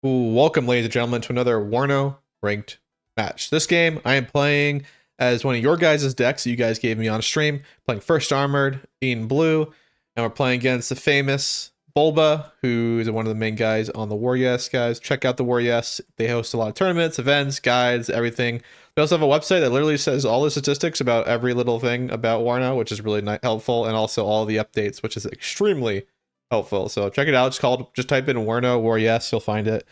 Welcome, ladies and gentlemen, to another WARNO Ranked match. This game, I am playing as one of your guys' decks that you guys gave me on stream, playing First Armored in blue, and we're playing against the famous Bulba, who is one of the main guys on the WarYes guys. Check out the WarYes. They host a lot of tournaments, events, guides, everything. They also have a website that literally says all the statistics about every little thing about WARNO, which is really helpful, and also all the updates, which is extremely helpful. So check it out. Just type in WARNO WarYes, you'll find it.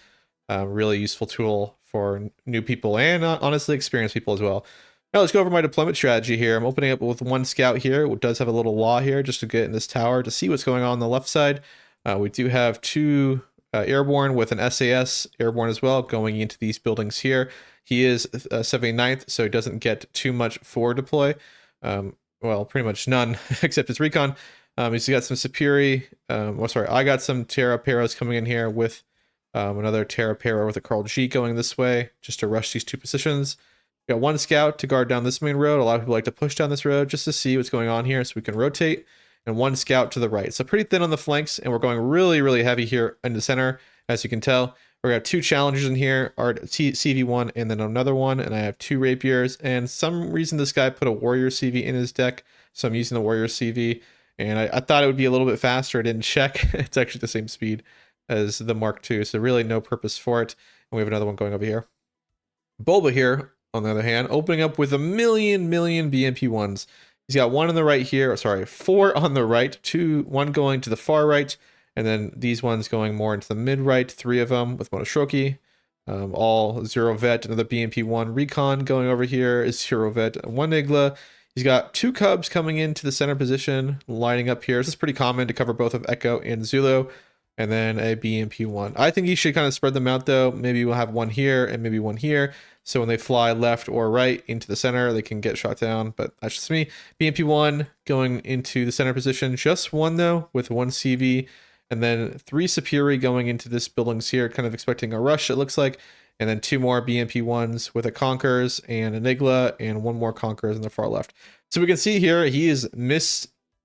Really useful tool for new people and honestly experienced people as well. Now let's go over my deployment strategy here. I'm opening up with one scout here. It does have a little law here just to get in this tower to see what's going on the left side. We do have two airborne with an SAS airborne as well going into these buildings here. He is 79th, so he doesn't get too much forward deploy. Well, pretty much none except his recon. He's got some Superi. I got some Terra Paras coming in here with another Terra Para with a Carl G going this way just to rush these two positions. Got one scout to guard down this main road. A lot of people like to push down this road just to see what's going on here so we can rotate. And one scout to the right. So pretty thin on the flanks, and we're going really, really heavy here in the center, as you can tell. We got two challengers in here, our CV1 and then another one, and I have two rapiers. And some reason this guy put a warrior CV in his deck, so I'm using the warrior CV. And I thought it would be a little bit faster. I didn't check. It's actually the same speed as the Mark II, so really no purpose for it. And we have another one going over here. Bulba here, on the other hand, opening up with a million BMP1s. He's got one on the right here, four on the right, one going to the far right, and then these ones going more into the mid-right, three of them with Monoshoki. All zero vet, another BMP1 recon going over here is zero vet, one Igla. He's got two Cubs coming into the center position, lining up here. This is pretty common to cover both of Echo and Zulu. And then a BMP1. I think he should kind of spread them out though. Maybe we'll have one here and maybe one here. So when they fly left or right into the center, they can get shot down. But that's just me. BMP1 going into the center position. Just one though, with one CV. And then three Superi going into this buildings here, kind of expecting a rush, it looks like. And then two more BMP1s with a Conkers and an Igla, and one more Conkers in the far left. So we can see here he is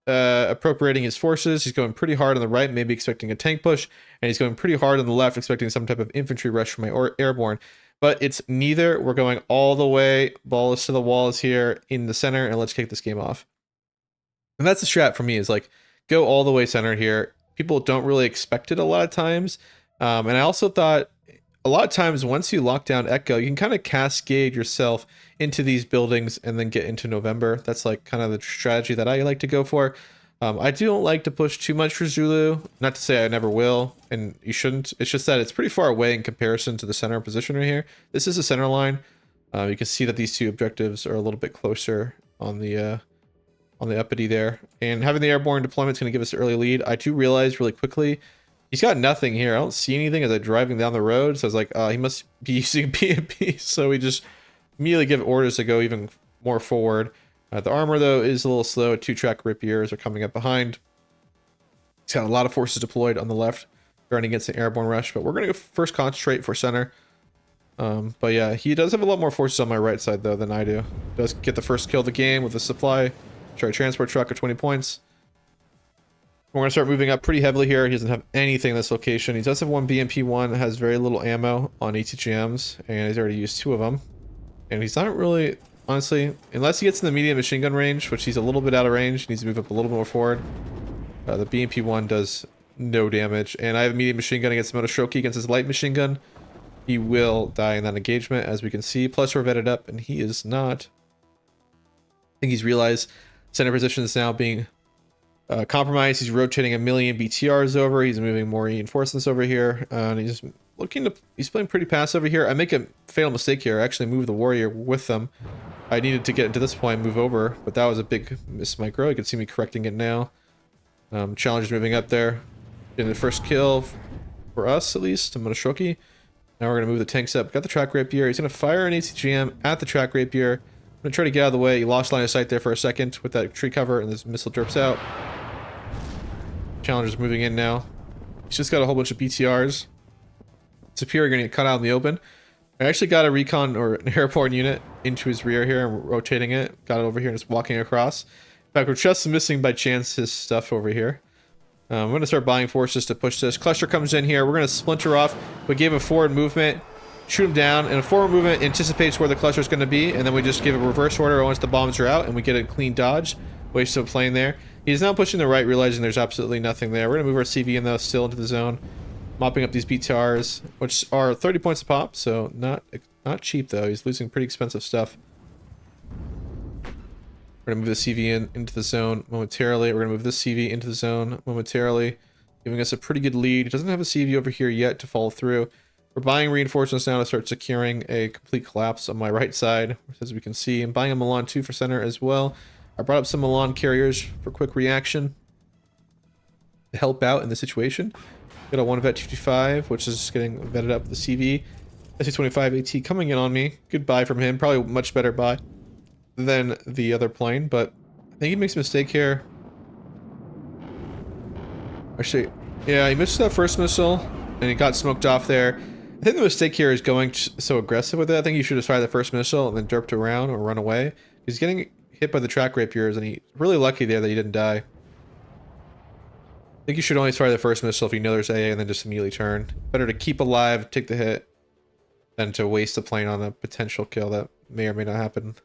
appropriating his forces. He's going pretty hard on the right, maybe expecting a tank push, and he's going pretty hard on the left, expecting some type of infantry rush from my airborne. But it's neither. We're going all the way, balls to the walls here in the center, and let's kick this game off. And that's the strat for me, is like go all the way center here. People don't really expect it a lot of times. And I also thought a lot of times once you lock down Echo, you can kind of cascade yourself into these buildings and then get into November. That's like kind of the strategy that I like to go for. I don't like to push too much for Zulu. Not to say I never will, and you shouldn't. It's just that it's pretty far away in comparison to the center position right here. This is a center line. You can see that these two objectives are a little bit closer on the uppity there. And having the airborne deployment is going to give us an early lead. I do realize really quickly he's got nothing here. I don't see anything as I'm driving down the road. So I was like, he must be using BMP. So we just immediately give orders to go even more forward. The armor, though, is a little slow. Two-track rapiers are coming up behind. He's got a lot of forces deployed on the left, guarding against an airborne rush. But we're going to go first concentrate for center. But yeah, he does have a lot more forces on my right side, though, than I do. Does get the first kill of the game with a supply. Try a transport truck at 20 points. We're going to start moving up pretty heavily here. He doesn't have anything in this location. He does have one BMP1 that has very little ammo on ATGMs, and he's already used two of them. And he's not really, honestly, unless he gets in the medium machine gun range, which he's a little bit out of range, he needs to move up a little more forward. The BMP1 does no damage, and I have a medium machine gun against Monoshoki. Against his light machine gun, he will die in that engagement, as we can see. Plus we're vetted up, and he is not. I think he's realized center position is now being compromised. He's rotating a million BTRs over. He's moving more reinforcements over here. And he's playing pretty passive over here. I make a fatal mistake here. I actually move the warrior with them. I needed to get to this point, move over, but that was a big miss micro. You can see me correcting it now. Challenger's moving up there. Getting the first kill for us, at least, to Monoshoki. Now we're going to move the tanks up. Got the track rapier. He's going to fire an ACGM at the track rapier. I'm going to try to get out of the way. He lost line of sight there for a second with that tree cover, and this missile derps out. Challenger's moving in now. He's just got a whole bunch of BTRs. Superior going to get cut out in the open. I actually got a recon or an airborne unit into his rear here and rotating it. Got it over here and just walking across. In fact, we're just missing by chance his stuff over here. I'm going to start buying forces to push this. Cluster comes in here. We're going to splinter off. We gave a forward movement, shoot him down, and a forward movement anticipates where the cluster is going to be, and then we just give a reverse order once the bombs are out, and we get a clean dodge. Waste of a plane there. He's now pushing the right, realizing there's absolutely nothing there. We're going to move our CV in, though, still into the zone. Mopping up these BTRs, which are 30 points a pop, so not cheap, though. He's losing pretty expensive stuff. We're going to move the CV into the zone momentarily. We're going to move this CV into the zone momentarily, giving us a pretty good lead. It doesn't have a CV over here yet to follow through. We're buying reinforcements now to start securing a complete collapse on my right side, as we can see. I'm buying a Milan 2 for center as well. I brought up some Milan carriers for quick reaction to help out in the situation. Got a 1 vet 55, which is getting vetted up with the CV. SC-25 AT coming in on me. Good buy from him. Probably much better buy than the other plane, but I think he makes a mistake here. Actually, yeah, he missed that first missile, and he got smoked off there. I think the mistake here is going so aggressive with it. I think he should have fired the first missile and then derped around or run away. He's getting hit by the track rapiers, and he's really lucky there that he didn't die. I think you should only fire the first missile if you know there's AA and then just immediately turn. Better to keep alive, take the hit, than to waste the plane on a potential kill that may or may not happen.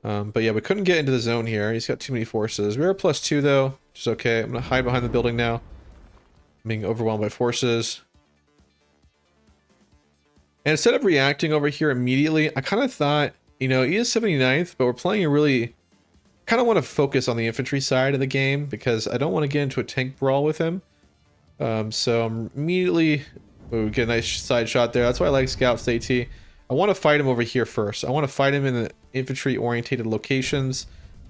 But yeah, we couldn't get into the zone here. He's got too many forces. We are +2 though, which is okay. I'm going to hide behind the building now. I'm being overwhelmed by forces. And instead of reacting over here immediately, I kind of thought, you know, he is 79th, but we're playing a really... kind of want to focus on the infantry side of the game because I don't want to get into a tank brawl with him. So I'm immediately... we get a nice side shot there. That's why I like Scouts AT. I want to fight him over here first. I want to fight him in the infantry-orientated locations,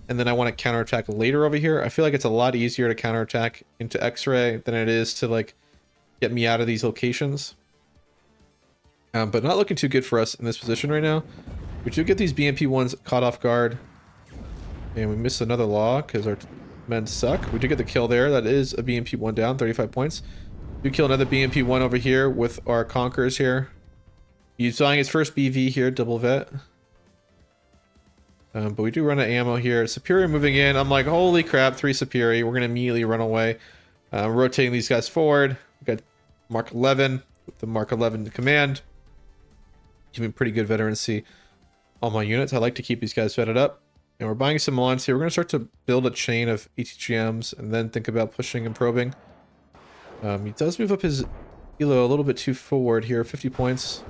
and then I want to counterattack later over here. I feel like it's a lot easier to counterattack into X-ray than it is to, like, get me out of these locations. But not looking too good for us in this position right now. We do get these BMP-1s caught off guard. And we missed another law because our men suck. We did get the kill there. That is a BMP-1 down, 35 points. We kill another BMP-1 over here with our Conquerors here. He's flying his first BV here, double vet. But we do run out of ammo here. Superior moving in. I'm like, holy crap, 3 Superior. We're going to immediately run away. Rotating these guys forward. We got Mark 11 with the Mark 11 to command. Giving pretty good veterancy on my units. I like to keep these guys vetted up. And we're buying some Milans here. We're going to start to build a chain of ETGMs and then think about pushing and probing. He does move up his elo a little bit too forward here, 50 points.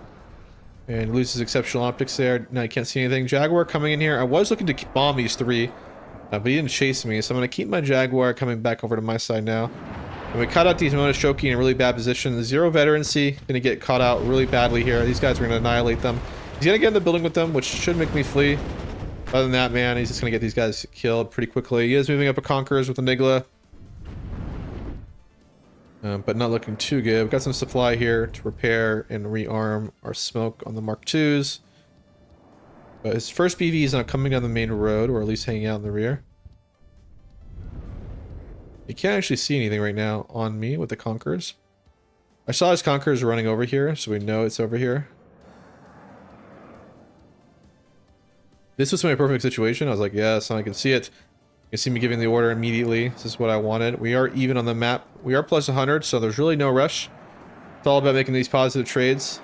And loses exceptional optics there. Now you can't see anything. Jaguar coming in here. I was looking to bomb these 3, but he didn't chase me. So I'm going to keep my Jaguar coming back over to my side now. And we caught out these Monoshoki in a really bad position. 0 veterancy. Going to get caught out really badly here. These guys are going to annihilate them. He's going to get in the building with them, which should make me flee. Other than that, man, he's just going to get these guys killed pretty quickly. He is moving up a Conquerors with a Nigla. But not looking too good. We've got some supply here to repair and rearm our smoke on the Mark IIs. But his first BV is not coming down the main road, or at least hanging out in the rear. You can't actually see anything right now on me with the Conquerors. I saw his Conquerors running over here, so we know it's over here. This was my perfect situation. I was like, yes, and I can see it. You can see me giving the order immediately. This is what I wanted. We are even on the map. We are plus 100, so there's really no rush. It's all about making these positive trades.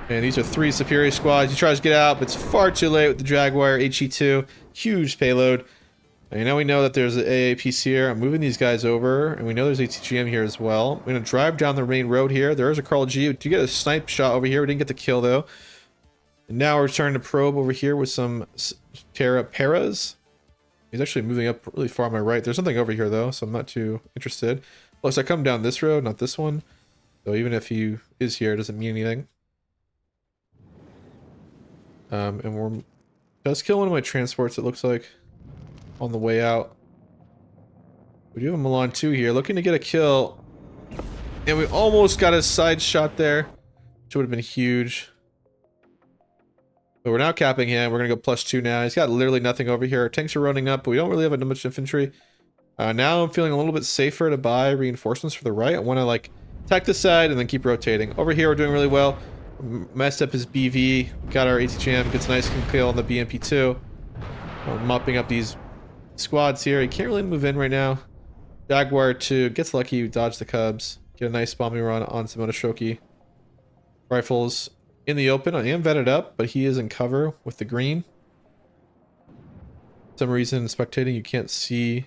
And these are 3 Superior squads. He tries to get out, but it's far too late with the Jaguar HE2. Huge payload. And now we know that there's an AAPC here. I'm moving these guys over, and we know there's ATGM here as well. We're going to drive down the main road here. There is a Carl G. We do get a snipe shot over here. We didn't get the kill, though. And now we're starting to probe over here with some Terra Paras. He's actually moving up really far on my right. There's nothing over here, though, so I'm not too interested. Plus, I come down this road, not this one. So even if he is here, it doesn't mean anything. And we're... does kill one of my transports, it looks like, on the way out. We do have a Milan 2 here, looking to get a kill. And we almost got a side shot there, which would have been huge. But we're now capping him. We're going to go +2 now. He's got literally nothing over here. Our tanks are running up, but we don't really have much infantry. Now I'm feeling a little bit safer to buy reinforcements for the right. I want to, like, attack this side and then keep rotating. Over here, we're doing really well. Messed up his BV. Got our ATGM. Gets a nice kill on the BMP2. Mopping up these squads here. He can't really move in right now. Jaguar 2 gets lucky, dodge the Cubs, get a nice bombing run on some Monoshoki. Rifles in the open. I am vetted up, but he is in cover with the green. For some reason, spectating, you can't see.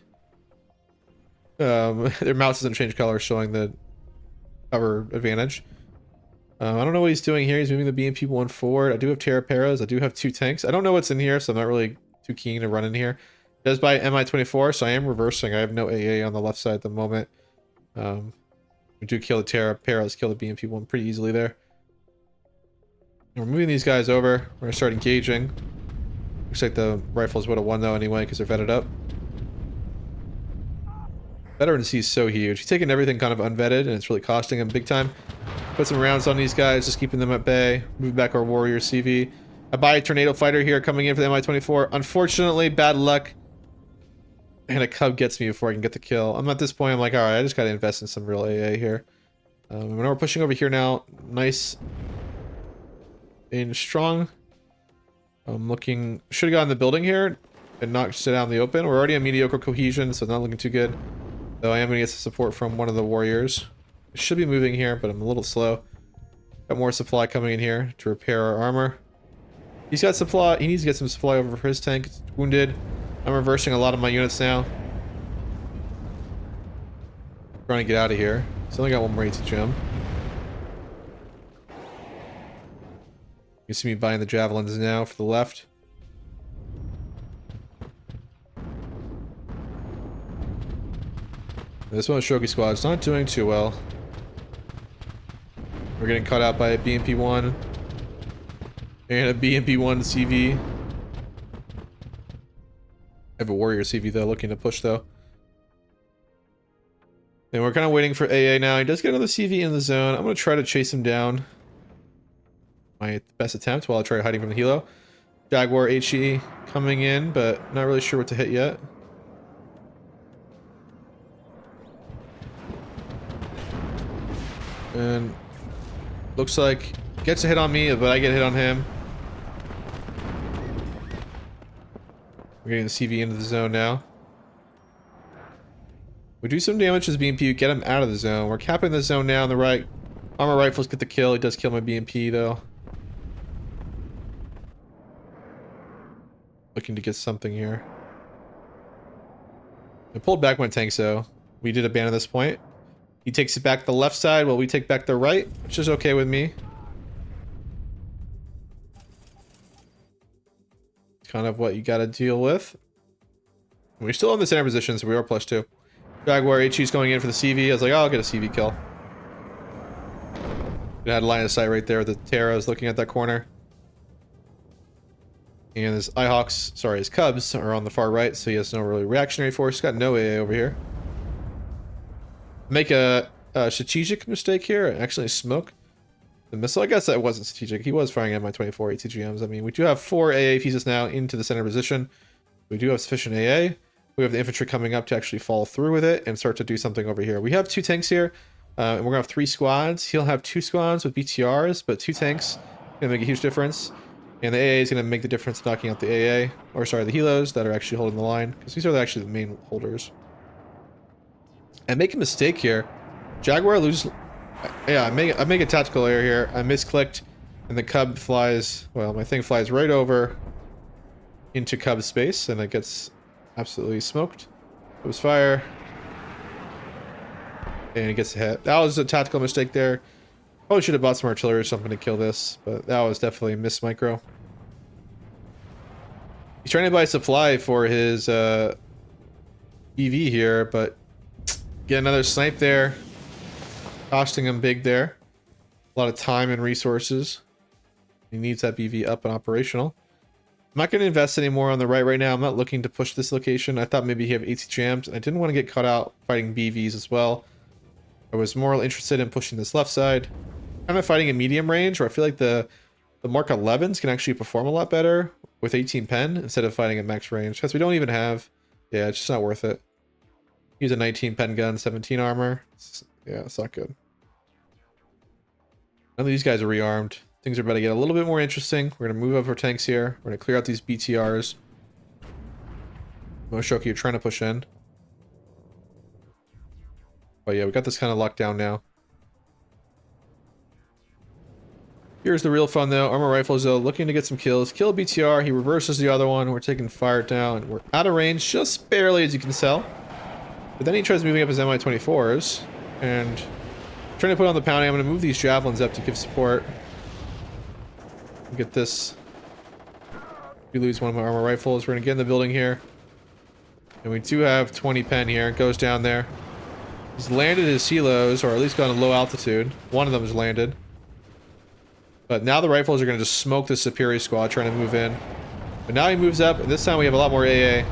Their mouse doesn't change color, showing the cover advantage. I don't know what he's doing here. He's moving the BMP-1 forward. I do have Terraperas. I do have 2 tanks. I don't know what's in here, so I'm not really too keen to run in here. It does buy Mi-24, so I am reversing. I have no AA on the left side at the moment. We do kill the Terraperas, kill the BMP-1 pretty easily there. And we're moving these guys over. We're going to start engaging. Looks like the rifles would have won though anyway, because they're vetted up. Veteran C is so huge. He's taking everything kind of unvetted, and it's really costing him big time. Put some rounds on these guys, just keeping them at bay. Move back our warrior CV. I buy a tornado fighter here coming in for the Mi-24. Unfortunately, bad luck. And a Cub gets me before I can get the kill. I'm at this point, I'm like, alright, I just gotta invest in some real AA here. When we're pushing over here now, nice and strong. I'm looking, should have gotten the building here and not sit out in the open. We're already on mediocre cohesion, so not looking too good. Though I am gonna get some support from one of the warriors. I should be moving here, but I'm a little slow. Got more supply coming in here to repair our armor. He's got supply. He needs to get some supply over for his tank. It's wounded. I'm reversing a lot of my units now. Trying to get out of here. He's only got one more ATGM. You can see me buying the javelins now for the left. This one, Shogi Squad's not doing too well. We're getting caught out by a BMP-1 and a BMP-1 CV. I have a warrior CV though, looking to push though. And we're kind of waiting for AA now. He does get another CV in the zone. I'm going to try to chase him down. My best attempt while I try hiding from the helo. Jaguar HE coming in, but not really sure what to hit yet. And looks like gets a hit on me, but I get a hit on him. We're getting the CV into the zone now. We do some damage to his BMP, get him out of the zone. We're capping the zone now on the right. Armor rifles get the kill. He does kill my BMP though. Looking to get something here. I pulled back my tanks though. We did abandon this point. He takes it back the left side while we take back the right, which is okay with me. Kind of what you gotta deal with. We're still in the center position, so we are +2. Jaguar HE's going in for the CV. I was like, oh, I'll get a CV kill. It had line of sight right there. The Terra is looking at that corner. And his Ihawks, sorry, his Cubs are on the far right, so he has no really reactionary force. He's got no AA over here. Make a strategic mistake here and actually smoke the missile. I guess that wasn't strategic. He was firing at Mi-24 ATGMs. I mean, we do have 4 AA pieces now into the center position. We do have sufficient AA. We have the infantry coming up to actually follow through with it and start to do something over here. We have 2 tanks here, and we're gonna have 3 squads. He'll have 2 squads with BTRs, but 2 tanks gonna make a huge difference. And the AA is gonna make the difference knocking out the AA, or sorry, the helos that are actually holding the line, because these are actually the main holders. I make a mistake here. Jaguar loses. Yeah, I make a tactical error here. I misclicked, and the Cub flies. Well, my thing flies right over into Cub space, and it gets absolutely smoked. It was fire, and it gets hit. That was a tactical mistake there. Probably should have bought some artillery or something to kill this, but that was definitely a miss micro. He's trying to buy supply for his EV here, but get another snipe there. Costing him big there. A lot of time and resources. He needs that BV up and operational. I'm not going to invest anymore on the right now. I'm not looking to push this location. I thought maybe he have ATGMs, and I didn't want to get caught out fighting BVs as well. I was more interested in pushing this left side. Kind of fighting in medium range, where I feel like the Mark 11s can actually perform a lot better with 18 pen instead of fighting at max range, because we don't even have. Yeah, it's just not worth it. Use a 19 pen gun, 17 armor. Yeah, it's not good. None of these guys are rearmed. Things are about to get a little bit more interesting. We're going to move up our tanks here. We're going to clear out these BTRs. Moshoki, you're trying to push in. But yeah, we got this kind of locked down now. Here's the real fun though. Armor rifles though, looking to get some kills. Kill BTR, he reverses the other one. We're taking fire down. We're out of range, just barely, as you can tell. But then he tries moving up his MI-24s and trying to put on the pounding. I'm going to move these javelins up to give support. Get this. We lose one of my armor rifles. We're going to get in the building here. And we do have 20 pen here. It goes down there. He's landed his silos, or at least gone to low altitude. One of them has landed. But now the rifles are going to just smoke the Superior squad trying to move in. But now he moves up, and this time we have a lot more AA.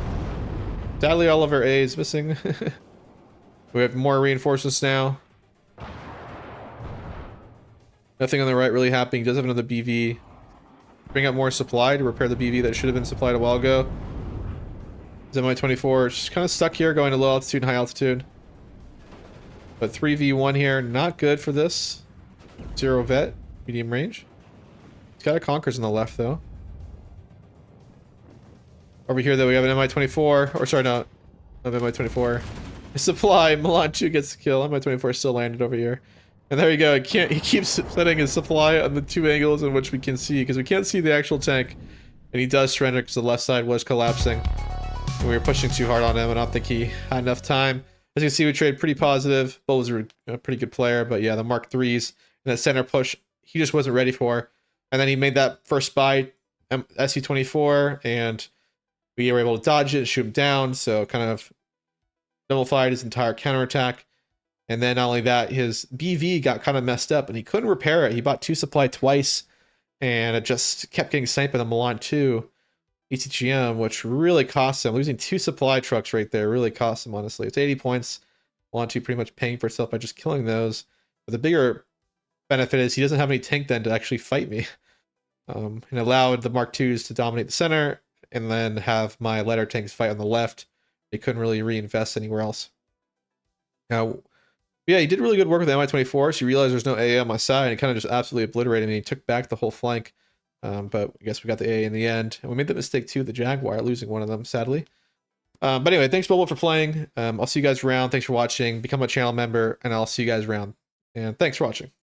Sadly, all of our A is missing. We have more reinforcements now. Nothing on the right really happening. He does have another BV. Bring up more supply to repair the BV that should have been supplied a while ago. His MI-24 just kind of stuck here, going to low altitude and high altitude. But 3v1 here, not good for this. 0 vet, medium range. He's got a Conkers on the left, though. Over here, though, we have an MI-24. Or, sorry, no. Not MI-24. Supply. Milan 2 gets the kill. MI-24 still landed over here. And there you go. He keeps setting his supply on the 2 angles in which we can see. Because we can't see the actual tank. And he does surrender because the left side was collapsing. And we were pushing too hard on him. And I don't think he had enough time. As you can see, we traded pretty positive. Bull was a pretty good player. But yeah, the Mark 3s and that center push, he just wasn't ready for. And then he made that first buy, SC-24, and we were able to dodge it, shoot him down, so kind of nullified his entire counterattack. And then not only that, his BV got kind of messed up, and he couldn't repair it. He bought 2 supply twice, and it just kept getting sniped by the Milan 2 ETGM, which really cost him. Losing 2 supply trucks right there really cost him, honestly. It's 80 points. Milan 2 pretty much paying for itself by just killing those. But the bigger benefit is he doesn't have any tank then to actually fight me. And allowed the Mark 2s to dominate the center, and then have my lighter tanks fight on the left. They couldn't really reinvest anywhere else. Now, yeah, he did really good work with the MI-24, so you realize there's no AA on my side, and he kind of just absolutely obliterated me. He took back the whole flank, but I guess we got the AA in the end. And we made the mistake, too, the Jaguar, losing one of them, sadly. But anyway, thanks, Bulba, for playing. I'll see you guys around. Thanks for watching. Become a channel member, and I'll see you guys around. And thanks for watching.